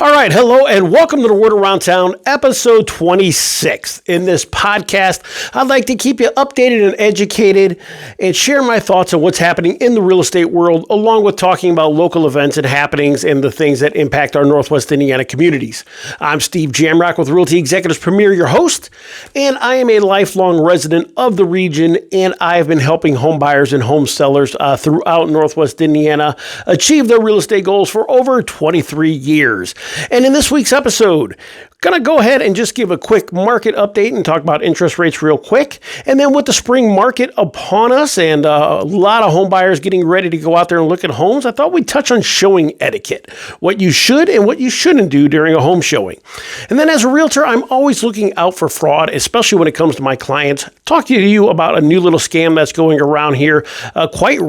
All right, hello and welcome to the Word Around Town, episode 26. In this podcast, I'd like to keep you updated and educated and share my thoughts on what's happening in the real estate world, along with talking about local events and happenings and the things that impact our Northwest Indiana communities. I'm Steve Jamrok with Realty Executives Premier, your host, and I am a lifelong resident of the region, and I have been helping home buyers and home sellers throughout Northwest Indiana achieve their real estate goals for over 23 years. And in this week's episode, going to go ahead and just give a quick market update and talk about interest rates real quick. And then with the spring market upon us and a lot of home buyers getting ready to go out there and look at homes, I thought we'd touch on showing etiquette, what you should and what you shouldn't do during a home showing. And then as a realtor, I'm always looking out for fraud, especially when it comes to my clients. Talk to you about a new little scam that's going around here quite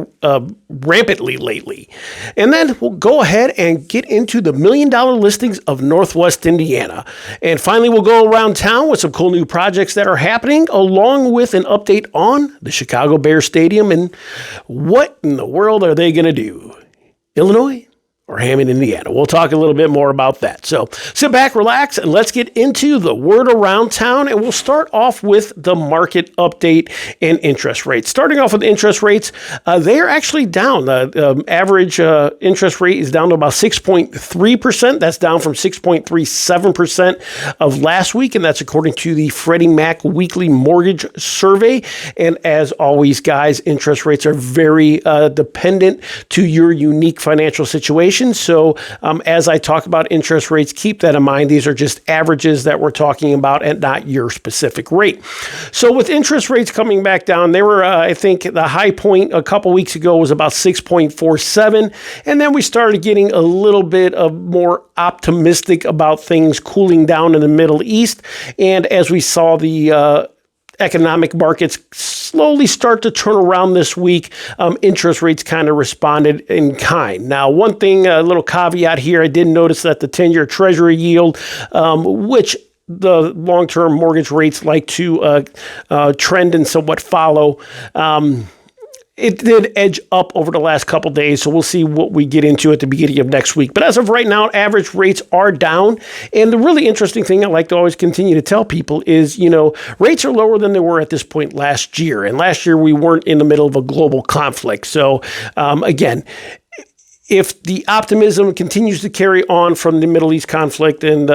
rampantly lately. And then we'll go ahead and get into the $1 million listings of Northwest Indiana. And finally, we'll go around town with some cool new projects that are happening, along with an update on the Chicago Bears Stadium and what in the world are they going to do? Illinois or Hammond, Indiana? We'll talk a little bit more about that. So sit back, relax, and let's get into the word around town. And we'll start off with the market update and interest rates. Starting off with interest rates, they are actually down. The average interest rate is down to about 6.3%. That's down from 6.37% of last week. And that's according to the Freddie Mac weekly mortgage survey. And as always, guys, interest rates are very dependent to your unique financial situation. So as I talk about interest rates, keep that in mind. These are just averages that we're talking about and not your specific rate. So with interest rates coming back down, they were, I think, the high point a couple weeks ago was about 6.47. And then we started getting a little bit of more optimistic about things cooling down in the Middle East. And as we saw the economic markets slowly start to turn around this week, interest rates kind of responded in kind. Now, one thing, a little caveat here, I did notice that the 10-year Treasury yield, which the long-term mortgage rates like to trend and somewhat follow, it did edge up over the last couple days, so we'll see what we get into at the beginning of next week. But as of right now, average rates are down. And the really interesting thing I like to always continue to tell people is, rates are lower than they were at this point last year. And last year, we weren't in the middle of a global conflict. So, again, if the optimism continues to carry on from the Middle East conflict and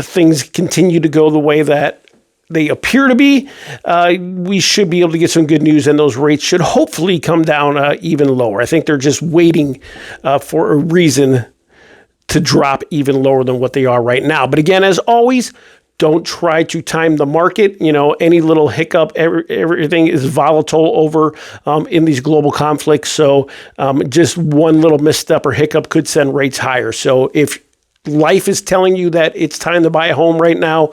things continue to go the way that they appear to be, we should be able to get some good news, and those rates should hopefully come down even lower. I think they're just waiting for a reason to drop even lower than what they are right now. But again, as always, don't try to time the market. Any little hiccup, everything is volatile over in these global conflicts. So just one little misstep or hiccup could send rates higher. So if life is telling you that it's time to buy a home right now,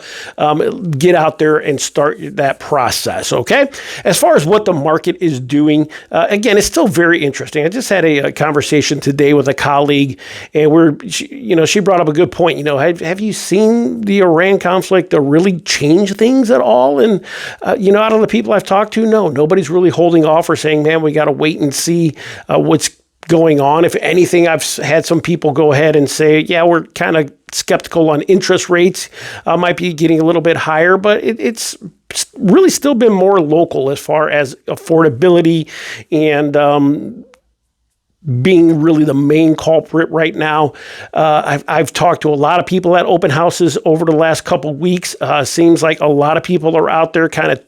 get out there and start that process, okay? As far as what the market is doing, again, it's still very interesting. I just had a conversation today with a colleague, and she brought up a good point. Have you seen the Iran conflict really change things at all? And, out of the people I've talked to, no, nobody's really holding off or saying, man, we got to wait and see what's going on. If anything, I've had some people go ahead and say, yeah, we're kind of skeptical on interest rates, might be getting a little bit higher, but it's really still been more local as far as affordability and being really the main culprit right now. I've talked to a lot of people at open houses over the last couple weeks. Seems like a lot of people are out there kind of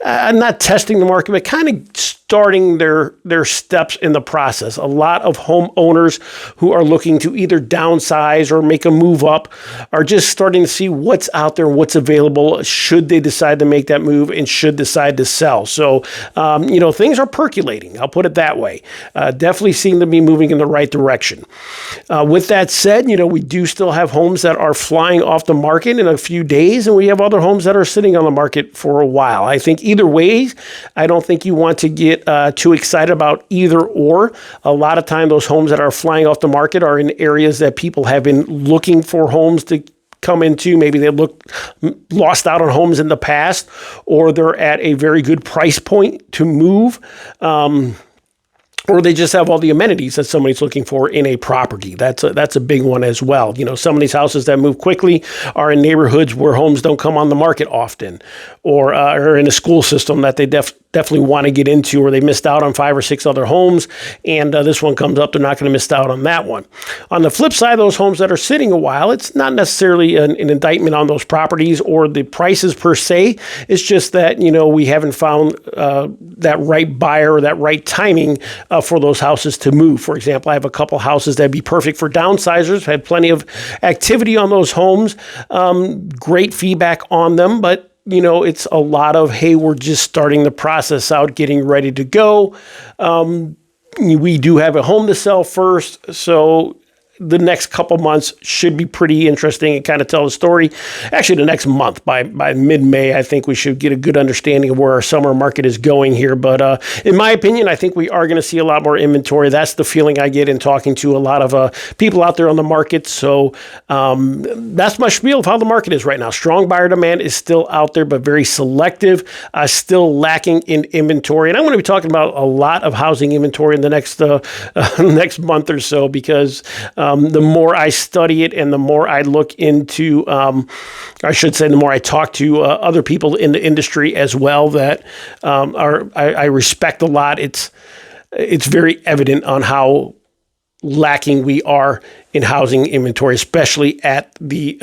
not testing the market, but kind of starting their steps in the process. A lot of homeowners who are looking to either downsize or make a move up are just starting to see what's out there, what's available, should they decide to make that move and should decide to sell. So, things are percolating. I'll put it that way. Definitely seem to be moving in the right direction. With that said, we do still have homes that are flying off the market in a few days, and we have other homes that are sitting on the market for a while. I think either way, I don't think you want to get too excited about either or. A lot of time, those homes that are flying off the market are in areas that people have been looking for homes to come into. Maybe they lost out on homes in the past, or they're at a very good price point to move. or they just have all the amenities that somebody's looking for in a property. That's a big one as well. Some of these houses that move quickly are in neighborhoods where homes don't come on the market often, or are in a school system that they definitely want to get into, or they missed out on 5 or 6 other homes, and this one comes up, they're not going to miss out on that one. On the flip side, those homes that are sitting a while, it's not necessarily an indictment on those properties or the prices per se. It's just that, we haven't found that right buyer or that right timing for those houses to move. For example, I have a couple houses that'd be perfect for downsizers. Had plenty of activity on those homes, great feedback on them, but it's a lot of, hey, we're just starting the process out, getting ready to go. We do have a home to sell first, so the next couple months should be pretty interesting and kind of tell the story. Actually, the next month, by mid-May, I think we should get a good understanding of where our summer market is going here. But in my opinion, I think we are going to see a lot more inventory. That's the feeling I get in talking to a lot of people out there on the market. So that's my spiel of how the market is right now. Strong buyer demand is still out there, but very selective, still lacking in inventory. And I'm going to be talking about a lot of housing inventory in the next month or so, because the more I study it and the more I look into, the more I talk to other people in the industry as well that I respect a lot. It's very evident on how lacking we are in housing inventory, especially at the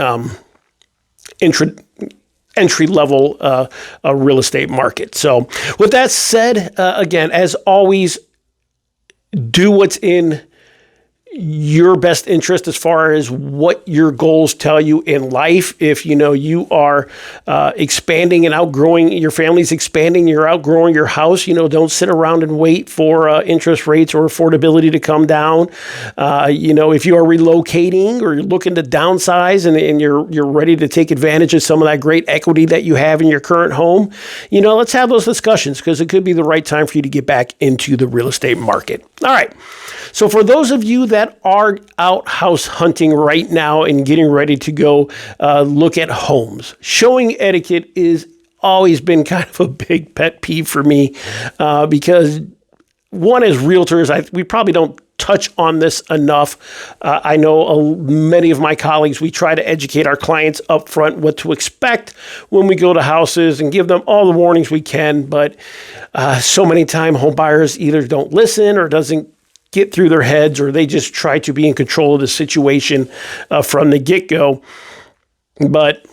entry level real estate market. So with that said, again, as always, do what's in your best interest as far as what your goals tell you in life. If you are expanding and outgrowing, your family's expanding, you're outgrowing your house, don't sit around and wait for interest rates or affordability to come down. If you are relocating or you're looking to downsize and you're ready to take advantage of some of that great equity that you have in your current home, let's have those discussions, because it could be the right time for you to get back into the real estate market. All right. So for those of you that are out house hunting right now and getting ready to go look at homes, showing etiquette is always been kind of a big pet peeve for me, because one, as realtors, we probably don't touch on this enough. I know many of my colleagues, we try to educate our clients up front what to expect when we go to houses and give them all the warnings we can. But so many times home buyers either don't listen or doesn't get through their heads, or they just try to be in control of the situation from the get-go. But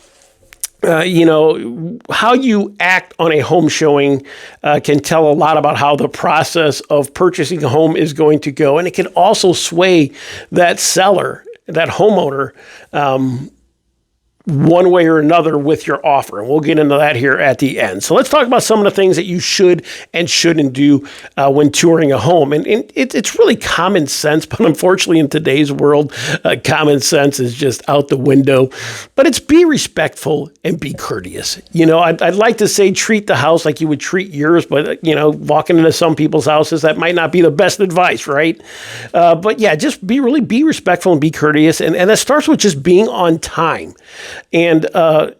how you act on a home showing can tell a lot about how the process of purchasing a home is going to go. And it can also sway that seller, that homeowner, one way or another with your offer. And we'll get into that here at the end. So let's talk about some of the things that you should and shouldn't do when touring a home. And it's really common sense, but unfortunately in today's world, common sense is just out the window. But it's be respectful and be courteous. I'd like to say treat the house like you would treat yours, but, walking into some people's houses, that might not be the best advice, right? But yeah, just be respectful and be courteous. And that starts with just being on time. And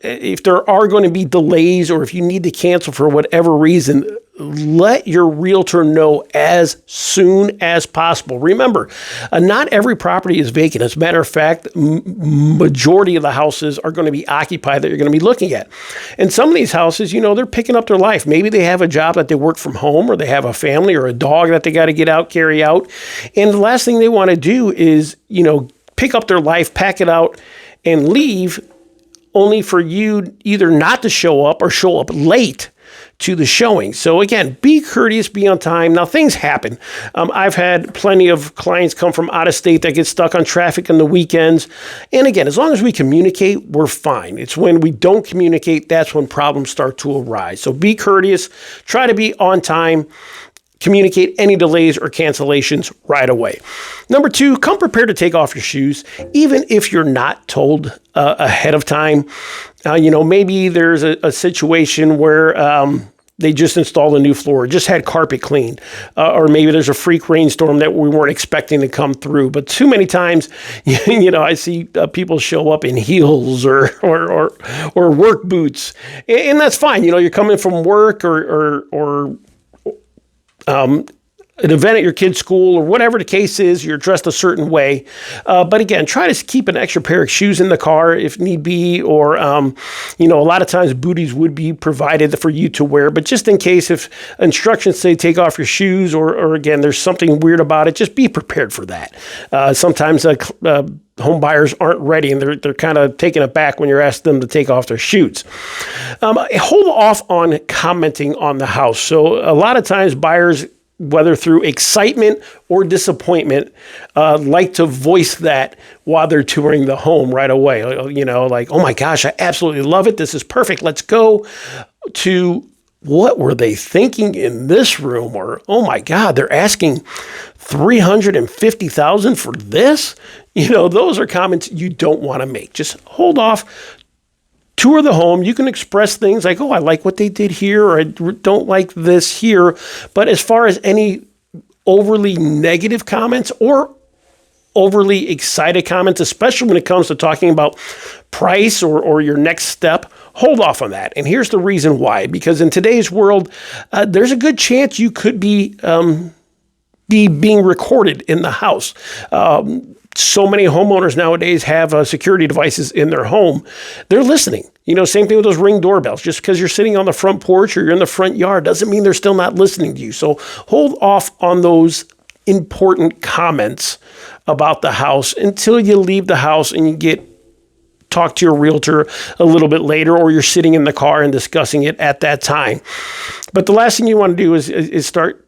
if there are going to be delays, or if you need to cancel for whatever reason, let your realtor know as soon as possible. Remember, not every property is vacant. As a matter of fact, majority of the houses are going to be occupied that you're going to be looking at. And some of these houses, they're picking up their life. Maybe they have a job that they work from home, or they have a family or a dog that they got to get out, carry out. And the last thing they want to do is, pick up their life, pack it out, and leave, only for you either not to show up or show up late to the showing. So again, be courteous, be on time. Now, things happen. I've had plenty of clients come from out of state that get stuck on traffic on the weekends. And again, as long as we communicate, we're fine. It's when we don't communicate, that's when problems start to arise. So be courteous, try to be on time. Communicate any delays or cancellations right away. Number 2, come prepared to take off your shoes, even if you're not told ahead of time. Maybe there's a situation where they just installed a new floor, just had carpet cleaned, or maybe there's a freak rainstorm that we weren't expecting to come through. But too many times, I see people show up in heels or work boots, and that's fine. You're coming from work or an event at your kid's school or whatever the case is, you're dressed a certain way. But again, try to keep an extra pair of shoes in the car if need be, or, a lot of times booties would be provided for you to wear. But just in case, if instructions say take off your shoes or again, there's something weird about it, just be prepared for that. Sometimes home buyers aren't ready and they're kind of taken aback when you're asking them to take off their shoes. Hold off on commenting on the house. So a lot of times buyers, whether through excitement or disappointment, like to voice that while they're touring the home right away. Like, oh my gosh, I absolutely love it. This is perfect. Let's go. To what were they thinking in this room? Or, oh my God, they're asking $350,000 for this? Those are comments you don't want to make. Just hold off. Tour the home. You can express things like, oh, I like what they did here, or I don't like this here. But as far as any overly negative comments or overly excited comments, especially when it comes to talking about price or your next step, hold off on that. And here's the reason why. Because in today's world, there's a good chance you could be being recorded in the house. So many homeowners nowadays have security devices in their home. They're listening. Same thing with those Ring doorbells. Just because you're sitting on the front porch or you're in the front yard doesn't mean they're still not listening to you. So hold off on those important comments about the house until you leave the house and you talk to your realtor a little bit later, or you're sitting in the car and discussing it at that time. But the last thing you want to do is start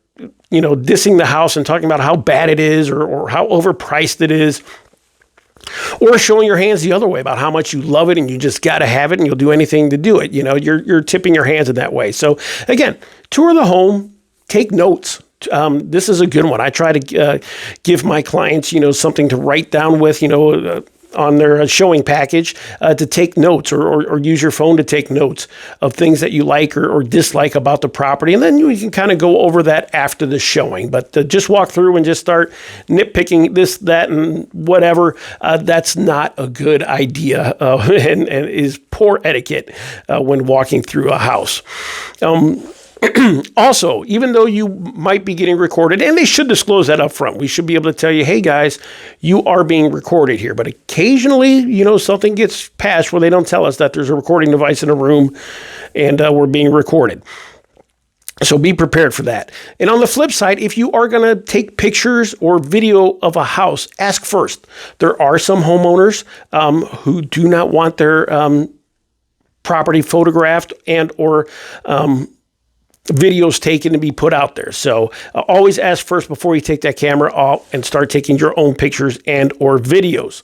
dissing the house and talking about how bad it is or how overpriced it is, or showing your hands the other way about how much you love it and you just got to have it and you'll do anything to do it. You're tipping your hands in that way. So again, tour the home, take notes. This is a good one. I try to give my clients, something to write down with, on their showing package to take notes or use your phone to take notes of things that you like or dislike about the property. And then you can kind of go over that after the showing. But to just walk through and just start nitpicking this, that, and whatever, that's not a good idea and is poor etiquette when walking through a house. Also, even though you might be getting recorded, and they should disclose that up front, we should be able to tell you, hey guys, you are being recorded here. But occasionally, something gets passed where they don't tell us that there's a recording device in a room and we're being recorded. So be prepared for that. And on the flip side, if you are going to take pictures or video of a house, ask first. There are some homeowners who do not want their property photographed and or videos taken to be put out there. So always ask first before you take that camera off and start taking your own pictures and or videos.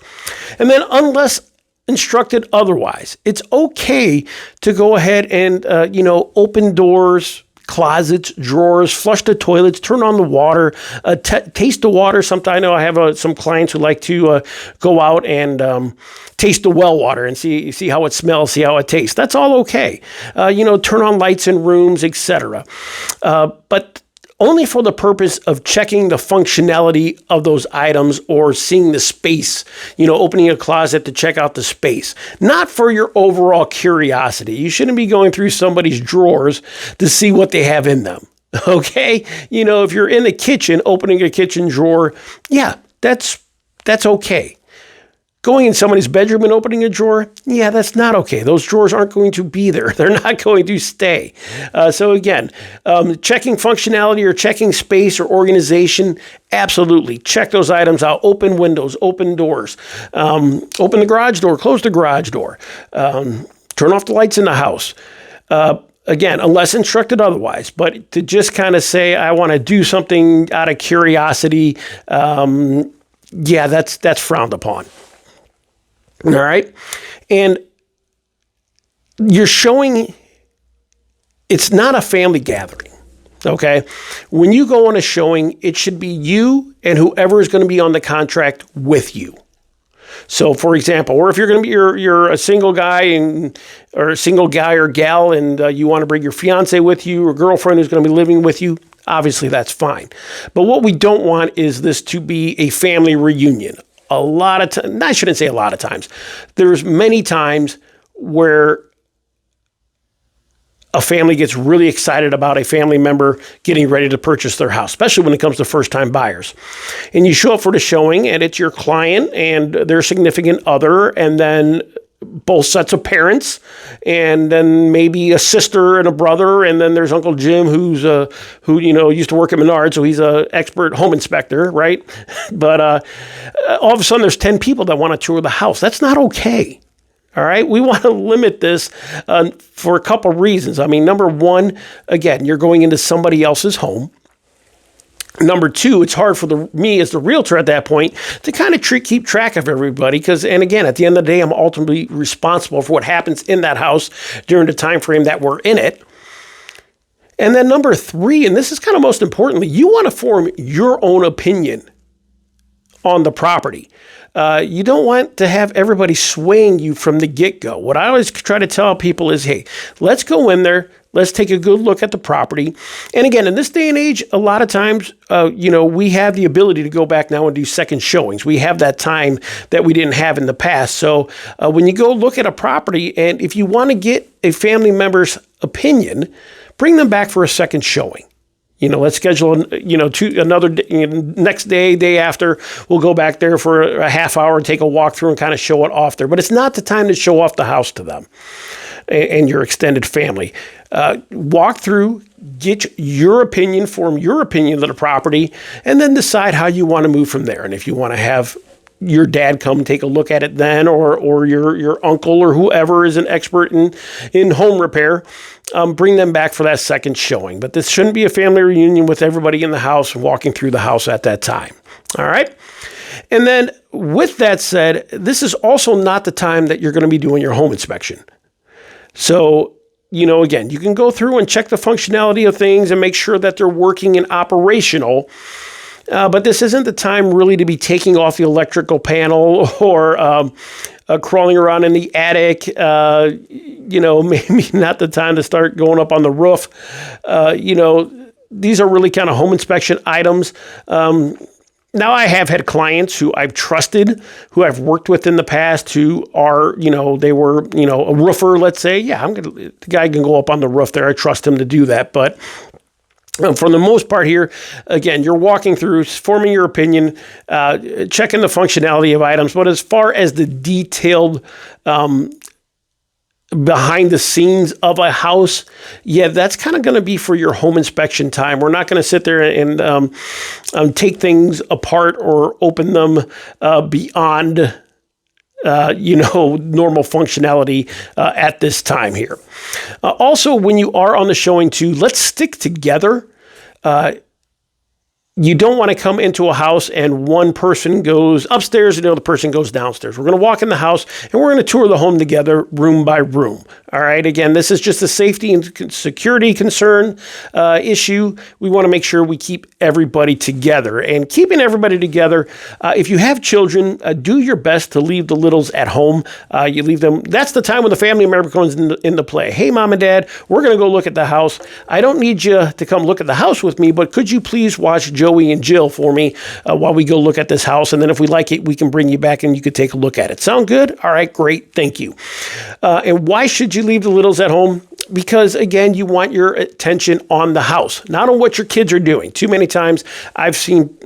And then unless instructed otherwise, it's okay to go ahead and, open doors, closets, drawers, flush the toilets, turn on the water, taste the water. Sometimes I know I have some clients who like to go out and taste the well water and see how it smells, see how it tastes. That's all okay. Turn on lights in rooms, etc. But only for the purpose of checking the functionality of those items or seeing the space, opening a closet to check out the space, not for your overall curiosity. You shouldn't be going through somebody's drawers to see what they have in them. Okay. If you're in the kitchen, opening a kitchen drawer, yeah, that's okay. Going in somebody's bedroom and opening a drawer, yeah, that's not okay. Those drawers aren't going to be there. They're not going to stay. So again, checking functionality or checking space or organization, absolutely. Check those items out. Open windows, open doors, open the garage door, close the garage door, turn off the lights in the house. Again, unless instructed otherwise, but to just kind of say, I want to do something out of curiosity, yeah, that's frowned upon. All right. And you're showing it's not a family gathering. Okay. When you go on a showing, it should be you and whoever is going to be on the contract with you. So, for example, or if you're going to be you're a single guy or a single guy or gal, and you want to bring your fiance with you or girlfriend who's going to be living with you, obviously that's fine. But what we don't want is this to be a family reunion. A lot of times, I shouldn't say a lot of times. There's many times where a family gets really excited about a family member getting ready to purchase their house, especially when it comes to first-time buyers. And you show up for the showing, and it's your client and their significant other, and then both sets of parents, and then maybe a sister and a brother, and then there's Uncle Jim, who used to work at Menards, so he's an expert home inspector, right? But all of a sudden, there's 10 people that want to tour the house. That's not okay. All right, we want to limit this for a couple of reasons. I mean, number one, again, you're going into somebody else's home. Number two, it's hard for me as the realtor at that point to kind of keep track of everybody and again, at the end of the day, I'm ultimately responsible for what happens in that house during the time frame that we're in it. And then number three, and this is kind of most importantly, you want to form your own opinion on the property. You don't want to have everybody swaying you from the get-go. What I always try to tell people is, hey, let's go in there. Let's take a good look at the property. And again, in this day and age, a lot of times, we have the ability to go back now and do second showings. We have that time that we didn't have in the past. So when you go look at a property, and if you want to get a family member's opinion, bring them back for a second showing. Let's schedule, another next day after, we'll go back there for a half hour and take a walk through and kind of show it off there. But it's not the time to show off the house to them and your extended family. Walk through, get your opinion, form your opinion of the property, and then decide how you want to move from there. And if you want to have your dad come take a look at it then, or your uncle or whoever is an expert in home repair, bring them back for that second showing. But this shouldn't be a family reunion with everybody in the house and walking through the house at that time. All right. And then with that said, this is also not the time that you're going to be doing your home inspection. So, again, you can go through and check the functionality of things and make sure that they're working and operational. But this isn't the time really to be taking off the electrical panel or crawling around in the attic. Maybe not the time to start going up on the roof. These are really kind of home inspection items. Now, I have had clients who I've trusted, who I've worked with in the past, who are, they were, a roofer, let's say. Yeah, the guy can go up on the roof there. I trust him to do that. But for the most part here, again, you're walking through, forming your opinion, checking the functionality of items. But as far as the detailed behind the scenes of a house, yeah, that's kind of going to be for your home inspection time. We're not going to sit there and take things apart or open them beyond normal functionality at this time here. Also, when you are on the showing too, let's stick together. You don't want to come into a house and one person goes upstairs and the other person goes downstairs. We're going to walk in the house and we're going to tour the home together room by room. All right. Again, this is just a safety and security concern issue. We want to make sure we keep everybody together. And keeping everybody together, if you have children, do your best to leave the littles at home. You leave them. That's the time when the family member comes into play. Hey, mom and dad, we're going to go look at the house. I don't need you to come look at the house with me, but could you please watch Joey and Jill for me while we go look at this house? And then if we like it, we can bring you back and you could take a look at it. Sound good? All right, great. Thank you. And why should you leave the littles at home? Because, again, you want your attention on the house, not on what your kids are doing. Too many times I've seen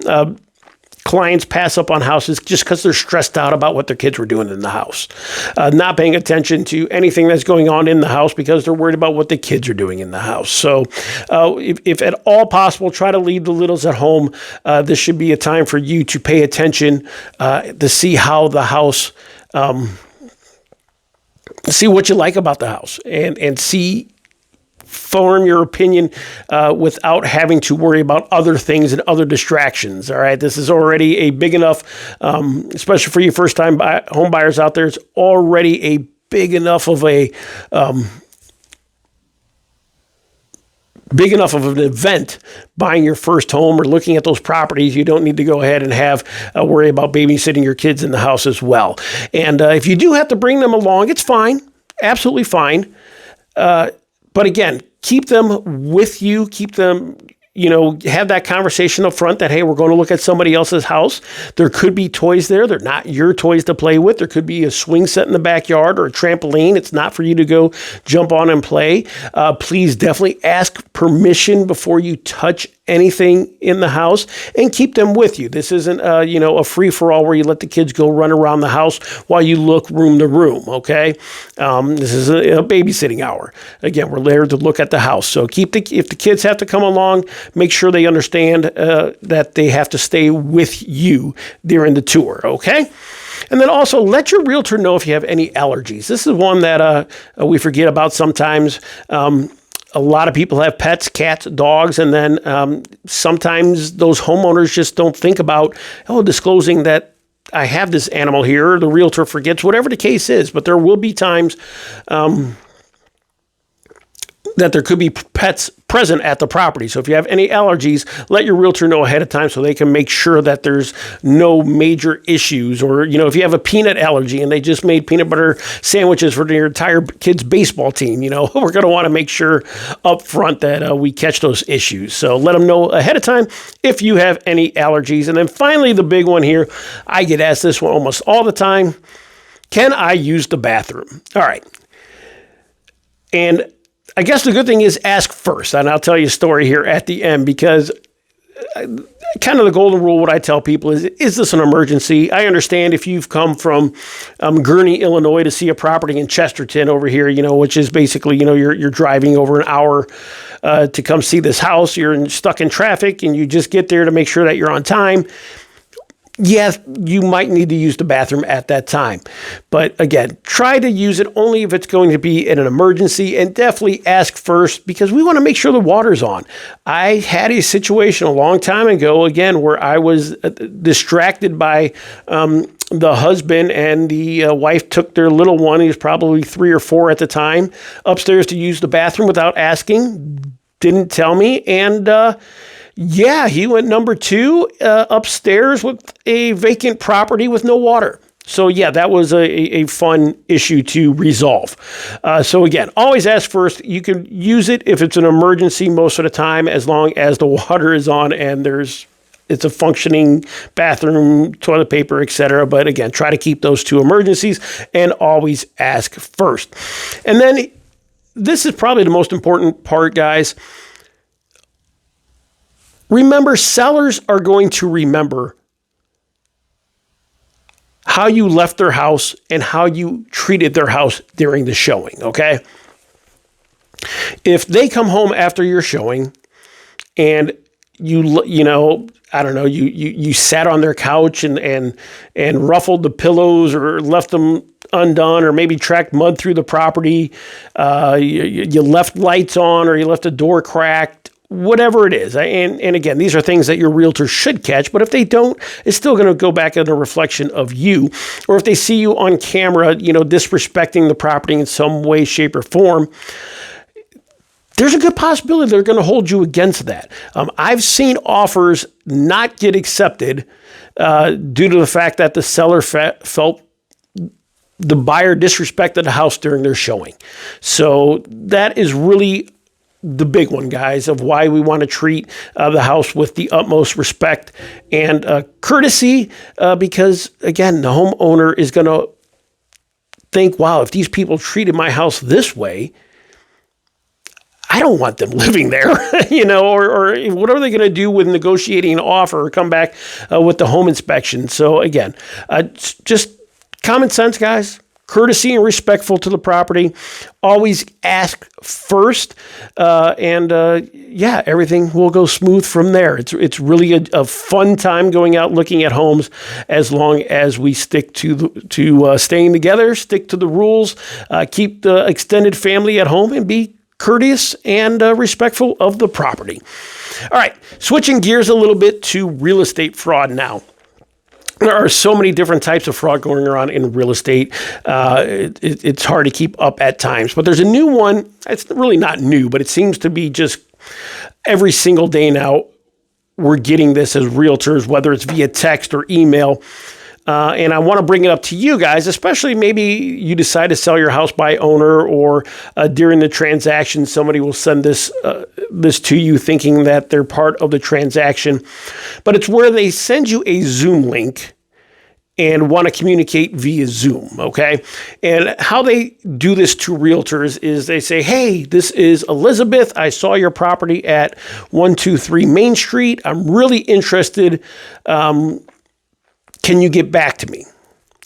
clients pass up on houses just because they're stressed out about what their kids were doing in the house, not paying attention to anything that's going on in the house because they're worried about what the kids are doing in the house. So if at all possible, try to leave the littles at home. This should be a time for you to pay attention to see how the house, see what you like about the house and form your opinion without having to worry about other things and other distractions. All right. This is already a big enough, especially for you first-time home buyers out there, it's already a big enough of an event buying your first home or looking at those properties. You don't need to go ahead and have worry about babysitting your kids in the house as well. And if you do have to bring them along, it's fine. Absolutely fine. But again, keep them with you, keep them have that conversation up front that, hey, we're going to look at somebody else's house. There could be toys there. They're not your toys to play with. There could be a swing set in the backyard or a trampoline. It's not for you to go jump on and play. Please definitely ask permission before you touch anything in the house, and keep them with you. This isn't, a free-for-all where you let the kids go run around the house while you look room to room, okay? This is a babysitting hour. Again, we're there to look at the house. So if the kids have to come along, make sure they understand that they have to stay with you during the tour, okay? And then also let your realtor know if you have any allergies. This is one that we forget about sometimes. A lot of people have pets, cats, dogs, and then sometimes those homeowners just don't think about, disclosing that I have this animal here, or the realtor forgets, whatever the case is. But there will be times that there could be pets present at the property. So if you have any allergies, let your realtor know ahead of time so they can make sure that there's no major issues. Or, if you have a peanut allergy and they just made peanut butter sandwiches for their entire kids' baseball team, we're going to want to make sure up front that we catch those issues. So let them know ahead of time if you have any allergies. And then finally, the big one here, I get asked this one almost all the time. Can I use the bathroom? All right. And I guess the good thing is ask first, and I'll tell you a story here at the end, because kind of the golden rule, what I tell people is this an emergency? I understand if you've come from Gurnee, Illinois to see a property in Chesterton over here, which is basically, you're driving over an hour to come see this house. You're stuck in traffic and you just get there to make sure that you're on time. Yes, you might need to use the bathroom at that time. But again, try to use it only if it's going to be in an emergency, and definitely ask first because we want to make sure the water's on. I had a situation a long time ago, again, where I was distracted by the husband, and the wife took their little one, he was probably 3 or 4 at the time, upstairs to use the bathroom without asking, didn't tell me, and he went number 2 upstairs with a vacant property with no water. So that was a fun issue to resolve. So again, always ask first. You can use it if it's an emergency most of the time, as long as the water is on and it's a functioning bathroom, toilet paper, etc. But again, try to keep those 2 emergencies and always ask first. And then this is probably the most important part, guys. Remember, sellers are going to remember how you left their house and how you treated their house during the showing, okay? If they come home after your showing and you sat on their couch and ruffled the pillows or left them undone, or maybe tracked mud through the property, you left lights on, or you left a door cracked, whatever it is. And again, these are things that your realtor should catch, but if they don't, it's still going to go back as a reflection of you. Or if they see you on camera, disrespecting the property in some way, shape, or form, there's a good possibility they're going to hold you against that. I've seen offers not get accepted due to the fact that the seller felt the buyer disrespected the house during their showing. So that is really the big one, guys, of why we want to treat the house with the utmost respect and courtesy, because, again, the homeowner is going to think, wow, if these people treated my house this way, I don't want them living there, or what are they going to do with negotiating an offer or come back with the home inspection? So, again, just common sense, guys. Courtesy and respectful to the property. Always ask first, and everything will go smooth from there. It's really a fun time going out looking at homes, as long as we stick to staying together, stick to the rules, keep the extended family at home, and be courteous and respectful of the property. All right, switching gears a little bit to real estate fraud now. There are so many different types of fraud going around in real estate. It's hard to keep up at times. But there's a new one. It's really not new, but it seems to be just every single day now we're getting this as realtors, whether it's via text or email. And I want to bring it up to you guys, especially maybe you decide to sell your house by owner, or during the transaction, somebody will send this to you thinking that they're part of the transaction. But it's where they send you a Zoom link and want to communicate via Zoom, okay? And how they do this to realtors is they say, hey, this is Elizabeth. I saw your property at 123 Main Street. I'm really interested. Can you get back to me?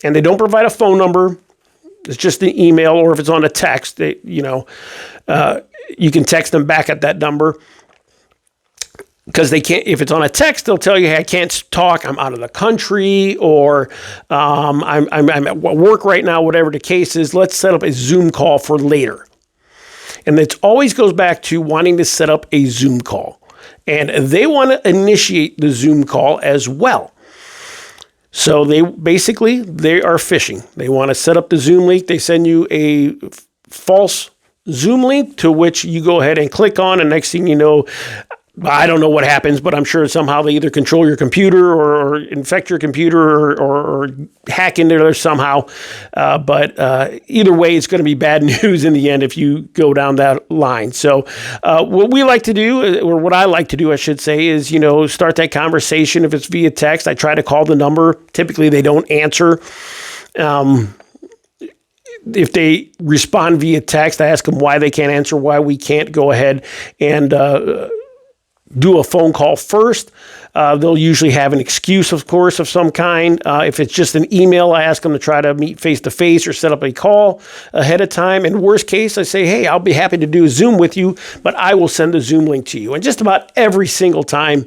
And they don't provide a phone number. It's just an email, or if it's on a text, you can text them back at that number. Because they can't, if it's on a text, they'll tell you, hey, I can't talk, I'm out of the country, or I'm at work right now, whatever the case is. Let's set up a Zoom call for later. And it always goes back to wanting to set up a Zoom call. And they want to initiate the Zoom call as well. So they are phishing. They want to set up the Zoom link. They send you a false Zoom link to which you go ahead and click on, and next thing you know, I don't know what happens, but I'm sure somehow they either control your computer or infect your computer or hack into there somehow. But either way, it's going to be bad news in the end if you go down that line. So what we like to do, or what I like to do, I should say, is, start that conversation. If it's via text, I try to call the number. Typically, they don't answer. If they respond via text, I ask them why they can't answer, why we can't go ahead and do a phone call first. They'll usually have an excuse, of course, of some kind. If it's just an email, I ask them to try to meet face-to-face or set up a call ahead of time. In worst case, I say, hey, I'll be happy to do a Zoom with you, but I will send the Zoom link to you. And just about every single time,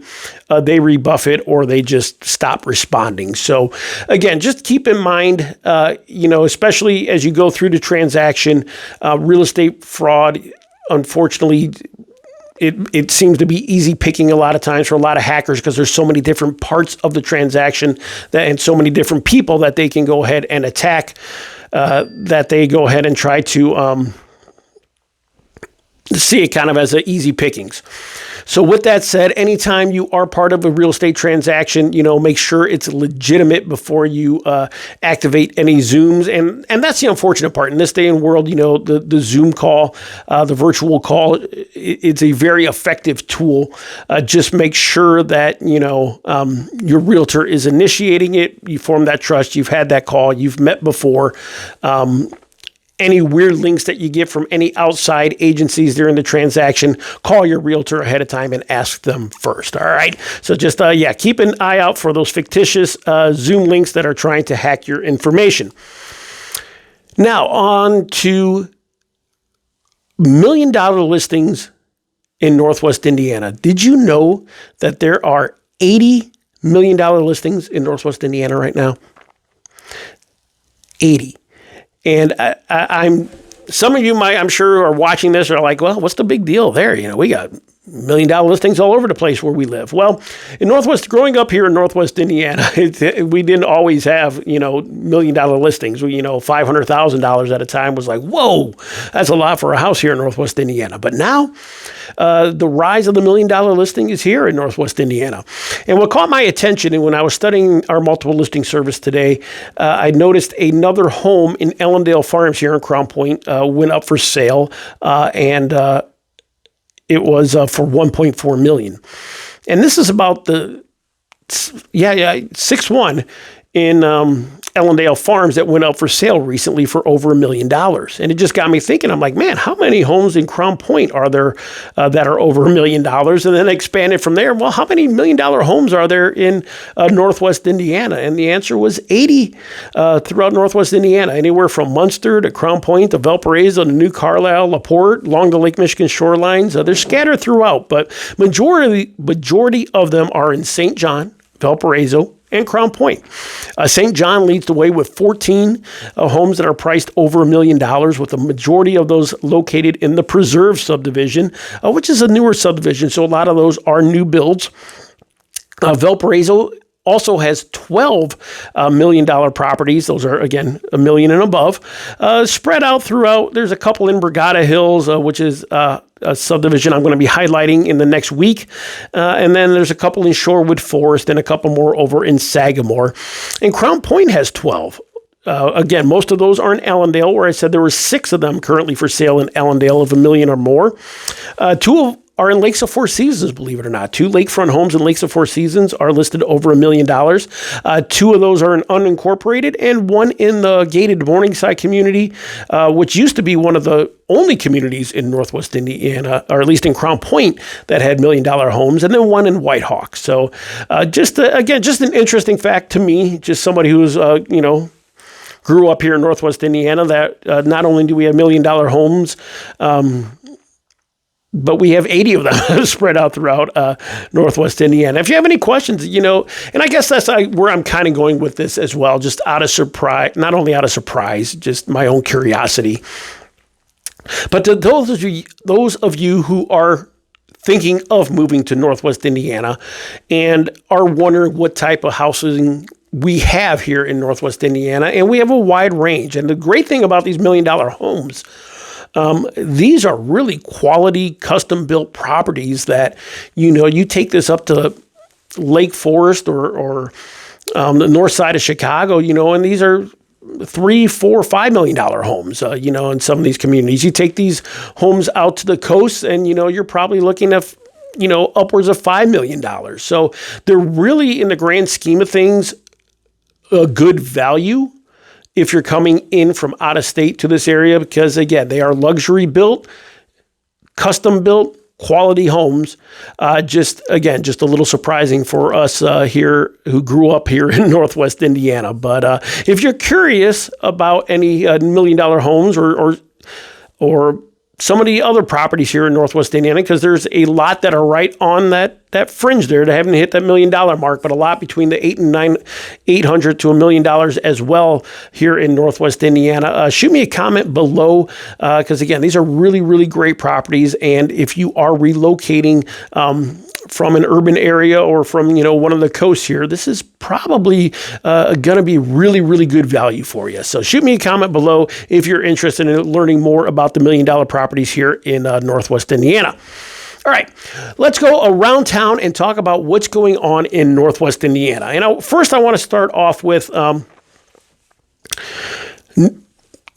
they rebuff it or they just stop responding. So again, just keep in mind, especially as you go through the transaction, real estate fraud, unfortunately, it seems to be easy picking a lot of times for a lot of hackers, because there's so many different parts of the transaction and so many different people that they can go ahead and attack, that they go ahead and try to see it kind of as an easy pickings. So with that said, anytime you are part of a real estate transaction, make sure it's legitimate before you activate any Zooms. And that's the unfortunate part. In this day and world, the Zoom call, the virtual call, it's a very effective tool. Just make sure that, your realtor is initiating it. You form that trust. You've had that call. You've met before. Any weird links that you get from any outside agencies during the transaction, call your realtor ahead of time and ask them first. All right. So just, keep an eye out for those fictitious Zoom links that are trying to hack your information. Now on to $1 million listings in Northwest Indiana. Did you know that there are $80 million listings in Northwest Indiana right now? 80. And I'm some of you I'm sure are watching this are like, well, what's the big deal there? We got $1 million listings all over the place where we live. Well, growing up here in Northwest Indiana, we didn't always have, $1 million listings. $500,000 at a time was like, whoa, that's a lot for a house here in Northwest Indiana. But now the rise of the $1 million listing is here in Northwest Indiana. And what caught my attention, and when I was studying our multiple listing service today, I noticed another home in Ellendale Farms here in Crown Point went up for sale, and it was for $1.4 million. And this is about the 6-1 in Ellendale Farms that went up for sale recently for over $1 million. And it just got me thinking, I'm like, man, how many homes in Crown Point are there that are over $1 million? And then I expanded from there. Well, how many $1 million homes are there in Northwest Indiana? And the answer was 80 throughout Northwest Indiana, anywhere from Munster to Crown Point to Valparaiso to New Carlisle, LaPorte, along the Lake Michigan shorelines. They're scattered throughout, but majority of them are in St. John, Valparaiso, and Crown Point. St. John leads the way with 14 homes that are priced over $1 million, with the majority of those located in the Preserve subdivision, which is a newer subdivision. So a lot of those are new builds. Valparaiso also has 12 $1 million properties. Those are, again, $1 million and above, spread out throughout. There's a couple in Brigada Hills, which is a subdivision I'm going to be highlighting in the next week. And then there's a couple in Shorewood Forest and a couple more over in Sagamore. And Crown Point has 12. Again, most of those are in Allendale, where I said there were 6 of them currently for sale in Allendale of $1 million or more. 2 are in Lakes of Four Seasons, believe it or not. 2 lakefront homes in Lakes of Four Seasons are listed over $1 million. 2 of those are in unincorporated, and 1 in the gated Morningside community, which used to be one of the only communities in Northwest Indiana, or at least in Crown Point, that had $1 million homes, and then 1 in Whitehawk. So just an interesting fact to me, just somebody who's, grew up here in Northwest Indiana, that not only do we have $1 million homes, but we have 80 of them spread out throughout Northwest Indiana. If you have any questions, and I guess that's where I'm kind of going with this as well, just out of surprise, not only out of surprise, just my own curiosity. But to those of you who are thinking of moving to Northwest Indiana and are wondering what type of housing we have here in Northwest Indiana, and we have a wide range. And the great thing about these $1 million homes, these are really quality, custom-built properties that, you take this up to Lake Forest or the north side of Chicago, and these are $3, $4, $5 million homes, in some of these communities. You take these homes out to the coast and, you're probably looking at, upwards of $5 million. So they're really, in the grand scheme of things, a good value if you're coming in from out of state to this area, because again, they are luxury built, custom built, quality homes. Just a little surprising for us here who grew up here in Northwest Indiana. But if you're curious about any $1 million homes or some of the other properties here in Northwest Indiana, because there's a lot that are right on that fringe there that haven't hit that $1 million mark, but a lot between the $800 to $1 million as well here in Northwest Indiana. Shoot me a comment below, because again, these are really, really great properties. And if you are relocating from an urban area or from, one of the coasts here, this is probably going to be really, really good value for you. So shoot me a comment below if you're interested in learning more about the $1 million properties here in Northwest Indiana. All right, let's go around town and talk about what's going on in Northwest Indiana. And first, I want to start off with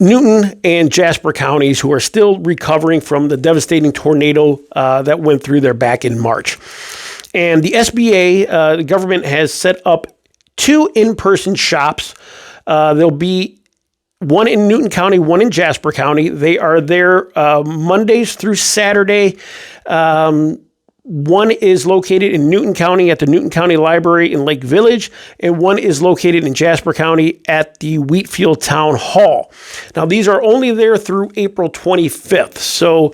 Newton and Jasper counties, who are still recovering from the devastating tornado that went through there back in March. And the SBA, the government, has set up 2 in-person shops. There'll be one in Newton County, one in Jasper County. They are there Mondays through Saturday. One is located in Newton County at the Newton County Library in Lake Village, and one is located in Jasper County at the Wheatfield Town Hall. Now, these are only there through April 25th. So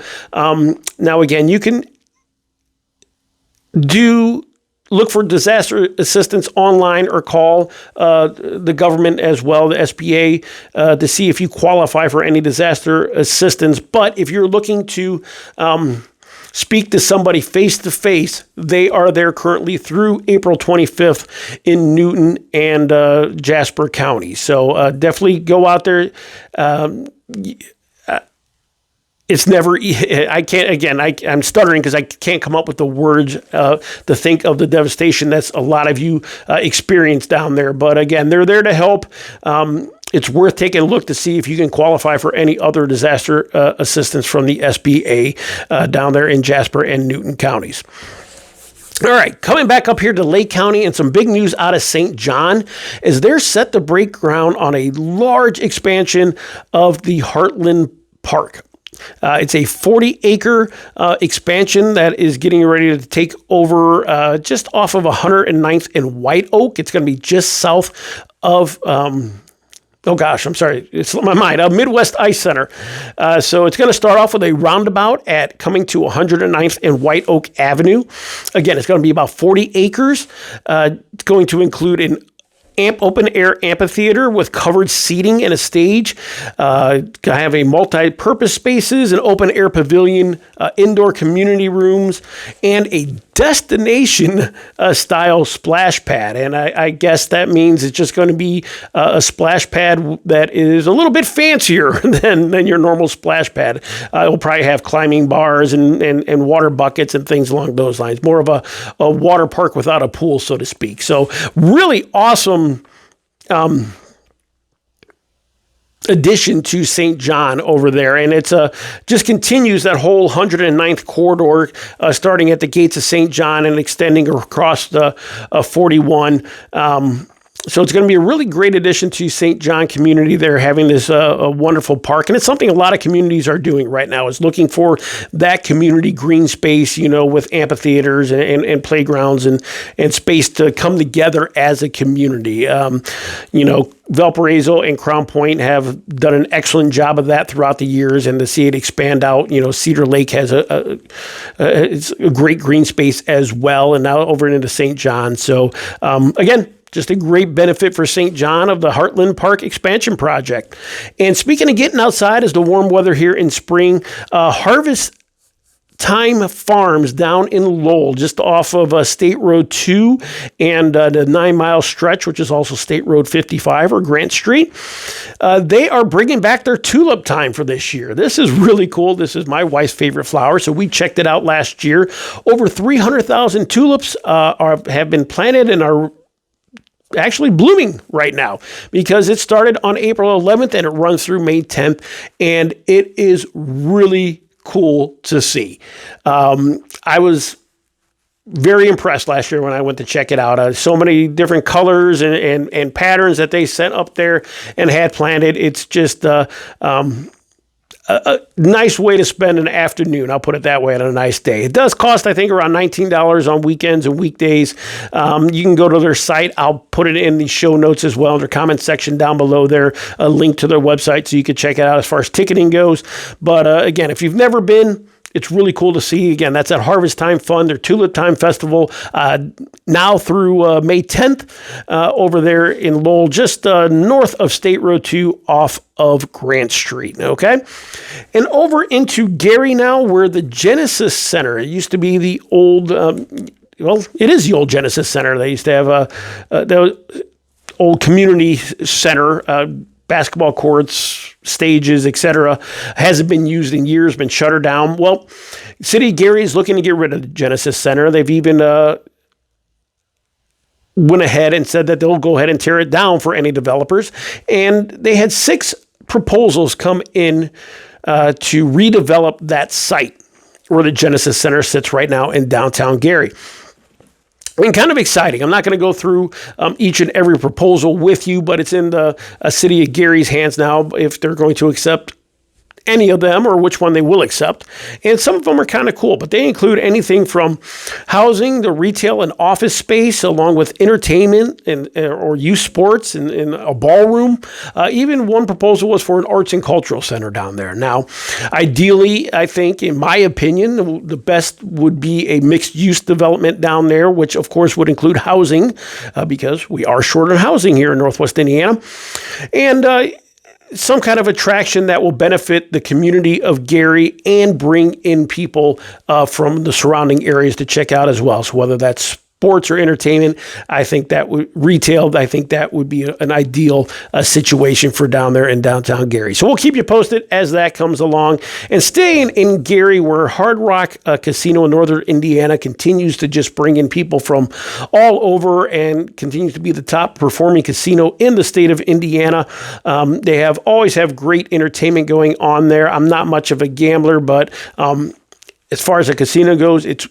now, again, you can look for disaster assistance online or call the government as well, the SBA, to see if you qualify for any disaster assistance. But if you're looking to speak to somebody face-to-face, they are there currently through April 25th in Newton and Jasper County. So definitely go out there. It's never, I can't, again, I'm stuttering because I can't come up with the words to think of the devastation that's a lot of you experience down there. But again, they're there to help. It's worth taking a look to see if you can qualify for any other disaster assistance from the SBA down there in Jasper and Newton counties. All right, coming back up here to Lake County, and some big news out of St. John is they're set to break ground on a large expansion of the Heartland Park. It's a 40-acre expansion that is getting ready to take over just off of 109th and White Oak. It's going to be just south of, it slipped my mind, Midwest Ice Center. So it's going to start off with a roundabout coming to 109th and White Oak Avenue. Again, it's going to be about 40 acres. It's going to include an open air amphitheater with covered seating and a stage. I have a multi-purpose spaces, an open air pavilion, indoor community rooms, and a destination style splash pad. And I guess that means it's just going to be a splash pad that is a little bit fancier than your normal splash pad. It'll probably have climbing bars and water buckets and things along those lines. More of a water park without a pool, so to speak. So really awesome addition to St. John over there. And it's just continues that whole 109th corridor, starting at the gates of St. John and extending across the 41. So it's going to be a really great addition to St. John community. They're having this a wonderful park, and it's something a lot of communities are doing right now, is looking for that community green space, with amphitheaters and playgrounds and space to come together as a community. Valparaiso and Crown Point have done an excellent job of that throughout the years, and to see it expand out, Cedar Lake has it's a great green space as well, and now over into St. John. So again, just a great benefit for St. John of the Heartland Park expansion project. And speaking of getting outside, as the warm weather here in spring, Harvest Time Farms down in Lowell, just off of State Road 2 and the 9-mile stretch, which is also State Road 55 or Grant Street. They are bringing back their tulip time for this year. This is really cool. This is my wife's favorite flower, so we checked it out last year. Over 300,000 tulips have been planted and are actually blooming right now, because it started on April 11th and it runs through May 10th, and it is really cool to see. I was very impressed last year when I went to check it out. So many different colors and patterns that they sent up there and had planted. It's just a nice way to spend an afternoon. I'll put it that way, on a nice day. It does cost, I think, around $19 on weekends and weekdays. You can go to their site. I'll put it in the show notes as well, in their comment section down below there, a link to their website so you can check it out as far as ticketing goes. But again, if you've never been, it's really cool to see. Again, that's at Harvest Time Fun, their Tulip Time Festival, now through May 10th over there in Lowell, just north of State Road 2 off of Grant Street, okay? And over into Gary now, where the Genesis Center, it used to be the old, it is the old Genesis Center. They used to have the old community center, basketball courts, stages, etc. Hasn't been used in years, been shuttered down. Well, City of Gary is looking to get rid of the Genesis Center. They've even went ahead and said that they'll go ahead and tear it down for any developers. And they had 6 proposals come in to redevelop that site where the Genesis Center sits right now in downtown Gary. And kind of exciting. I'm not going to go through each and every proposal with you, but it's in the City of Gary's hands now if they're going to accept any of them or which one they will accept. And some of them are kind of cool, but they include anything from housing, the retail and office space, along with entertainment and or youth sports and a ballroom. Even one proposal was for an arts and cultural center down there. Now, ideally, I think, in my opinion, the best would be a mixed use development down there, which of course would include housing, because we are short on housing here in Northwest Indiana. And some kind of attraction that will benefit the community of Gary and bring in people from the surrounding areas to check out as well. So whether that's sports or entertainment, I think that would retail. I think that would be an ideal situation for down there in downtown Gary. So we'll keep you posted as that comes along. And staying in Gary, where Hard Rock Casino in Northern Indiana continues to just bring in people from all over and continues to be the top performing casino in the state of Indiana. They always have great entertainment going on there. I'm not much of a gambler, but as far as a casino goes, it's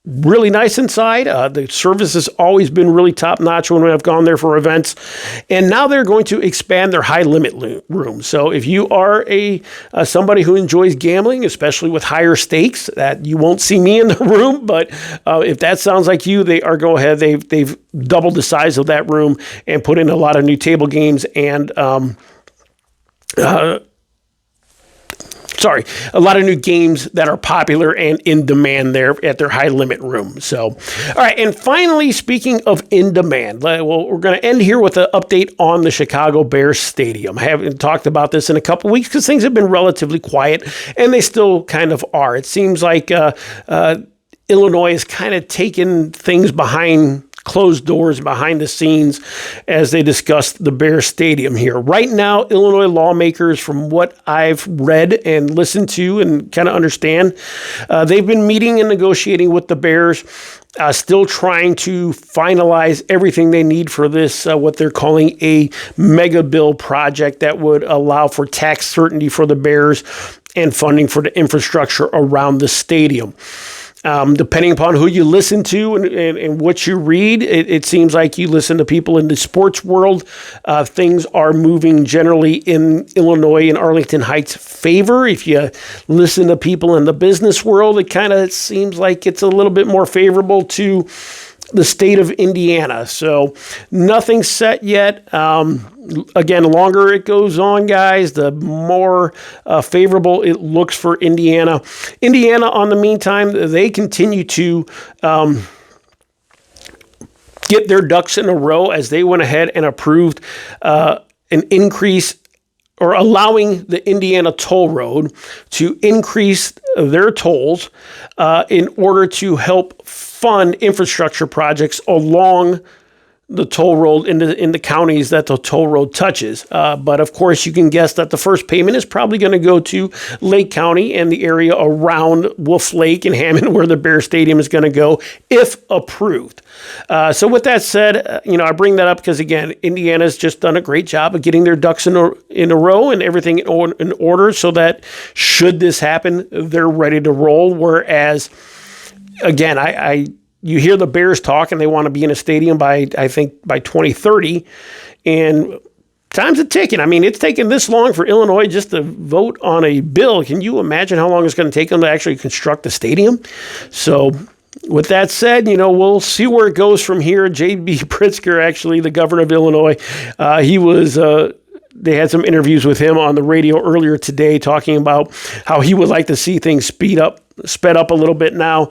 really nice inside. The service has always been really top notch when I've gone there for events. And now they're going to expand their high limit room. So if you are somebody who enjoys gambling, especially with higher stakes, that you won't see me in the room. But if that sounds like you, they are go ahead. They've doubled the size of that room and put in a lot of new table games and a lot of new games that are popular and in demand there at their high limit room. So, all right. And finally, speaking of in demand, well, we're going to end here with an update on the Chicago Bears Stadium. I haven't talked about this in a couple weeks because things have been relatively quiet, and they still kind of are. It seems like Illinois is kind of taking things behind closed doors, behind the scenes, as they discuss the Bears Stadium here. Right now, Illinois lawmakers, from what I've read and listened to and kind of understand, they've been meeting and negotiating with the Bears, still trying to finalize everything they need for this, what they're calling a mega bill project that would allow for tax certainty for the Bears and funding for the infrastructure around the stadium. Depending upon who you listen to and what you read, it seems like you listen to people in the sports world. Things are moving generally in Illinois and Arlington Heights' favor. If you listen to people in the business world, it kind of seems like it's a little bit more favorable to the state of Indiana. So nothing set yet. Again, the longer it goes on, guys, the more favorable it looks for Indiana. Indiana, on the meantime, they continue to get their ducks in a row as they went ahead and approved an increase, or allowing the Indiana Toll Road to increase their tolls in order to help fund infrastructure projects along the toll road in the counties that the toll road touches. But of course, you can guess that the first payment is probably going to go to Lake County and the area around Wolf Lake and Hammond, where the Bear Stadium is going to go, if approved. So with that said, I bring that up because, again, Indiana's just done a great job of getting their ducks in a row and everything in order, so that should this happen, they're ready to roll. Whereas, again, you hear the Bears talk, and they want to be in a stadium by 2030, and time's a ticking. I mean, it's taken this long for Illinois just to vote on a bill. Can you imagine how long it's going to take them to actually construct the stadium? So with that said, we'll see where it goes from here. J.B. Pritzker, actually, the governor of Illinois, they had some interviews with him on the radio earlier today, talking about how he would like to see things sped up a little bit now.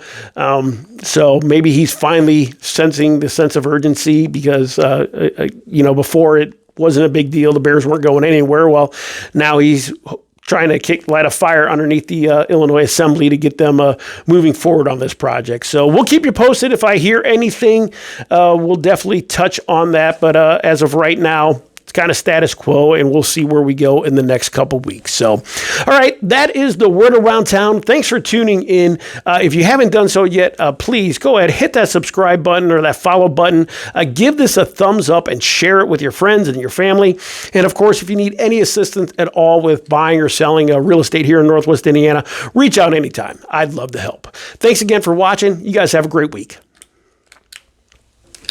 So maybe he's finally sensing the sense of urgency, because, before it wasn't a big deal. The Bears weren't going anywhere. Well, now he's trying to light a fire underneath the Illinois Assembly to get them moving forward on this project. So we'll keep you posted. If I hear anything, we'll definitely touch on that. But as of right now, it's kind of status quo, and we'll see where we go in the next couple weeks. So, all right, that is the word around town. Thanks for tuning in. If you haven't done so yet, please go ahead, hit that subscribe button or that follow button. Give this a thumbs up and share it with your friends and your family. And, of course, if you need any assistance at all with buying or selling real estate here in Northwest Indiana, reach out anytime. I'd love to help. Thanks again for watching. You guys have a great week.